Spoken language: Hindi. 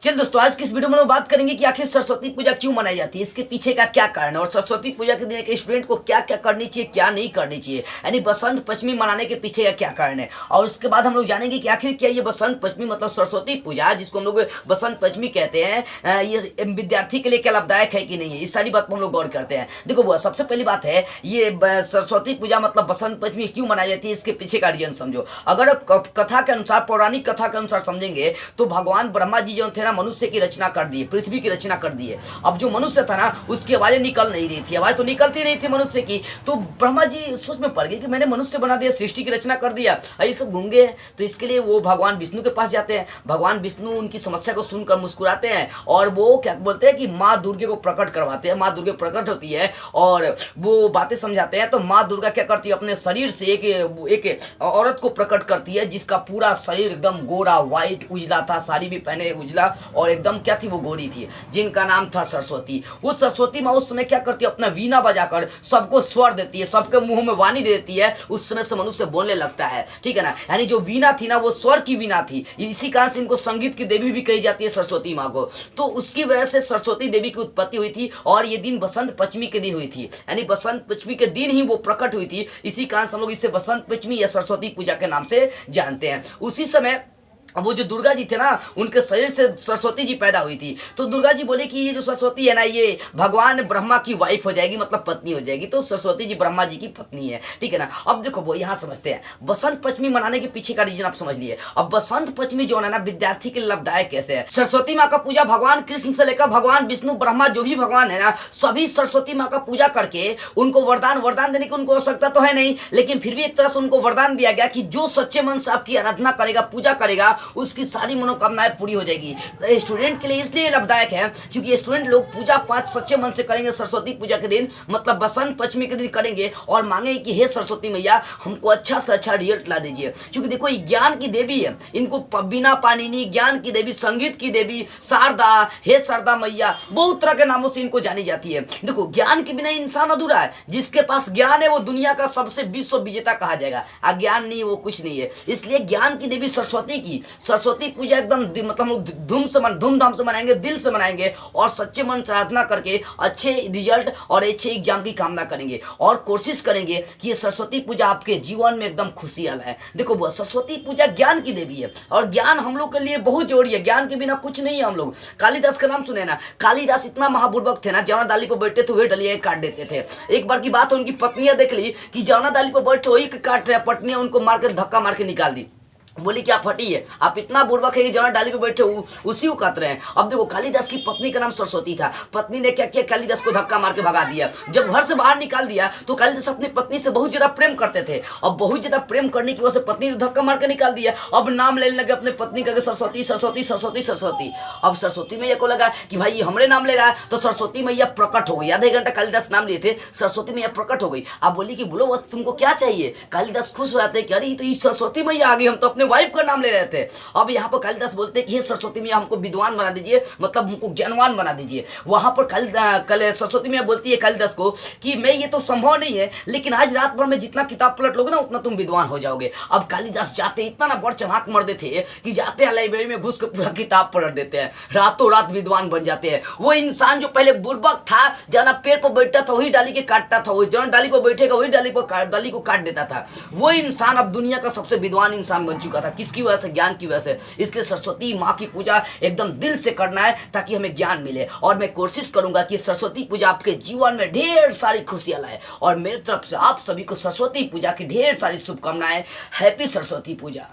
चल दोस्तों, आज की इस वीडियो में हम बात करेंगे कि आखिर सरस्वती पूजा क्यों मनाई जाती है, इसके पीछे का क्या कारण है और सरस्वती पूजा के दिन एक स्टूडेंट को क्या क्या करनी चाहिए, क्या नहीं करनी चाहिए, यानी बसंत पंचमी मनाने के पीछे का क्या कारण है। और उसके बाद हम लोग जानेंगे कि आखिर क्या ये बसंत पंचमी मतलब सरस्वती पूजा जिसको हम लोग बसंत पंचमी कहते हैं, ये विद्यार्थी के लिए क्या लाभदायक है कि नहीं है, इस सारी बात पर हम लोग गौर करते हैं। देखो वो सबसे पहली बात है, ये सरस्वती पूजा मतलब बसंत पंचमी क्यों मनाई जाती है, इसके पीछे का रीजन समझो। अगर आप कथा के अनुसार, पौराणिक कथा के अनुसार समझेंगे तो भगवान ब्रह्मा जी जो थे ना, मनुष्य की रचना कर दिए, पृथ्वी की रचना कर दिए। अब जो मनुष्य था ना, उसकी आवाजें निकल नहीं रही थी, आवाज तो निकलती नहीं थी मनुष्य की। तो ब्रह्मा जी सोच में पड़ गए कि मैंने मनुष्य बना दिया, सृष्टि की रचना कर दिया, ये सब गूंगे हैं। तो इसके लिए वो भगवान विष्णु के पास जाते हैं। भगवान विष्णु उनकी समस्या को सुनकर मुस्कुराते हैं और वो क्या बोलते हैं कि माँ दुर्गे को प्रकट करवाते हैं। माँ दुर्गे प्रकट होती है और वो बातें समझाते हैं। तो माँ दुर्गा क्या करती है, अपने शरीर से एक औरत को प्रकट करती है जिसका पूरा शरीर एकदम गोरा, व्हाइट, उजला था, साड़ी भी पहने उजला, और एकदम क्या थी, वो गोरी थी, जिनका नाम था सरस्वती। उस सरस्वती माँ उस समय क्या करती है, अपना वीणा बजाकर सबको स्वर देती है, सबके मुंह में वाणी देती है। उस समय से मनुष्य बोलने लगता है, ठीक है ना। यानी जो वीणा थी ना, वो स्वर की वीणा थी। इसी कारण से इनको संगीत की देवी भी कही जाती है, सरस्वती माँ को। तो उसकी वजह से सरस्वती देवी की उत्पत्ति हुई थी और ये दिन बसंत पंचमी के दिन हुई थी, यानी बसंत पंचमी के दिन ही वो प्रकट हुई थी। इसी कारण से हम लोग इसे बसंत पंचमी या सरस्वती पूजा के नाम से जानते हैं। उसी समय अब वो जो दुर्गा जी थे ना, उनके शरीर से सरस्वती जी पैदा हुई थी। तो दुर्गा जी बोली कि ये जो सरस्वती है ना, ये भगवान ब्रह्मा की वाइफ हो जाएगी, मतलब पत्नी हो जाएगी। तो सरस्वती जी ब्रह्मा जी की पत्नी है, ठीक है ना। अब देखो वो यहाँ समझते हैं बसंत पंचमी मनाने के पीछे का रीजन आप समझ लिए। अब बसंत पंचमी जो है ना, विद्यार्थी के लिए लाभदायक कैसे है। सरस्वती माँ का पूजा भगवान कृष्ण से लेकर भगवान विष्णु, ब्रह्मा, जो भी भगवान है ना, सभी सरस्वती माँ का पूजा करके उनको वरदान देने की उनको आवश्यकता तो है नहीं, लेकिन फिर भी एक तरह से उनको वरदान दिया गया कि जो सच्चे मन से आपकी आराधना करेगा, पूजा करेगा, उसकी सारी मनोकामनाएं पूरी हो जाएगी। तो स्टूडेंट के लिए इसलिए लाभदायक है क्योंकि स्टूडेंट लोग पूजा पाठ सच्चे मन से करेंगे सरस्वती पूजा के दिन, मतलब बसंत पंचमी के दिन करेंगे और मांगेंगे कि हे सरस्वती मैया, हमको अच्छा से अच्छा रिजल्ट ला दीजिए। क्योंकि देखो ये ज्ञान की देवी है, इनको बीना पाणिनि, ज्ञान की देवी, संगीत की देवी, शारदा, हे शारदा मैया, बहुत तरह के नामों से इनको जानी जाती है। देखो ज्ञान के बिना इंसान अधूरा है। जिसके पास ज्ञान है वो दुनिया का सबसे विश्व विजेता कहा जाएगा, अज्ञान नहीं, वो कुछ नहीं है। इसलिए ज्ञान की देवी सरस्वती पूजा एकदम मतलब हम धूमधाम से मनाएंगे, दिल से मनाएंगे और सच्चे मन से साधना करके अच्छे रिजल्ट और अच्छे एग्जाम की कामना करेंगे और कोशिश करेंगे कि ये सरस्वती पूजा आपके जीवन में एकदम खुशियां लाए। देखो वो सरस्वती पूजा ज्ञान की देवी है और ज्ञान हम लोग के लिए बहुत जरूरी है। ज्ञान के बिना कुछ नहीं है। हम लोग कालिदास का नाम सुने ना, कालिदास इतना महाबुर्बक थे ना, जवना डाली पर बैठते थे वही डलिया काट देते थे। एक बार की बात है, उनकी पत्नियां देख ली कि जवना डाली पर बैठे वही काट रहे, पत्नियां उनको मार कर धक्का मार के निकाल दी। बोली क्या फटी है, आप इतना बुर्बक है कि जहाँ डाली पे बैठे उसी को काट रहे हैं। अब देखो कालिदास की पत्नी का नाम सरस्वती था। पत्नी ने क्या किया, कालिदास को धक्का मार के भगा दिया। जब घर से बाहर निकाल दिया तो कालिदास अपनी पत्नी से बहुत ज्यादा प्रेम करते थे और बहुत ज्यादा प्रेम करने की वजह से पत्नी ने धक्का मार के निकाल दिया। अब नाम लेने लगे अपने पत्नी का, सरस्वती सरस्वती सरस्वती सरस्वती। अब सरस्वती मैया को लगा कि भाई ये हमरे नाम ले रहा है, तो सरस्वती मैया प्रकट हो गई। आधे घंटा कालिदास नाम लिए थे, सरस्वती मैया प्रकट हो गई। अब बोली कि बोलो तुमको क्या चाहिए। कालिदास खुश हो जाते हैं कि अरे तो ये सरस्वती मैया आ गई, हम तो अपने वाइफ का नाम ले रहे थे। अब यहाँ पर कालिदास बोलते हैं कि हे सरस्वती मैया, हमको विद्वान बना दीजिए, मतलब हमको ज्ञानवान बना दीजिए। वहां पर सरस्वती मैया बोलती है कालिदास को कि मैं ये तो संभव नहीं है, लेकिन आज रात भर में जितना किताब पलट लोगे ना, उतना तुम विद्वान हो जाओगे। अब कालिदास जाते इतना ना बड़ चढ़ाक मर्दे थे कि जाते हैं लाइब्रेरी में घुस के पूरा किताब पलट देते हैं, रातों रात विद्वान बन जाते हैं। वो इंसान जो पहले बुर्बक था, जना पेड़ पर बैठता था वही डाली के काटता था, वही जहाँ डाली पर बैठेगा वही डाली को काट देता था, वो इंसान अब दुनिया का सबसे विद्वान इंसान बन चुका था। किसकी वजह से, ज्ञान की वजह से। इसलिए सरस्वती माँ की पूजा एकदम दिल से करना है ताकि हमें ज्ञान मिले। और मैं कोशिश करूंगा कि सरस्वती पूजा आपके जीवन में ढेर सारी खुशियां लाए। और मेरी तरफ से आप सभी को सरस्वती पूजा की ढेर सारी शुभकामनाएं। हैप्पी सरस्वती पूजा।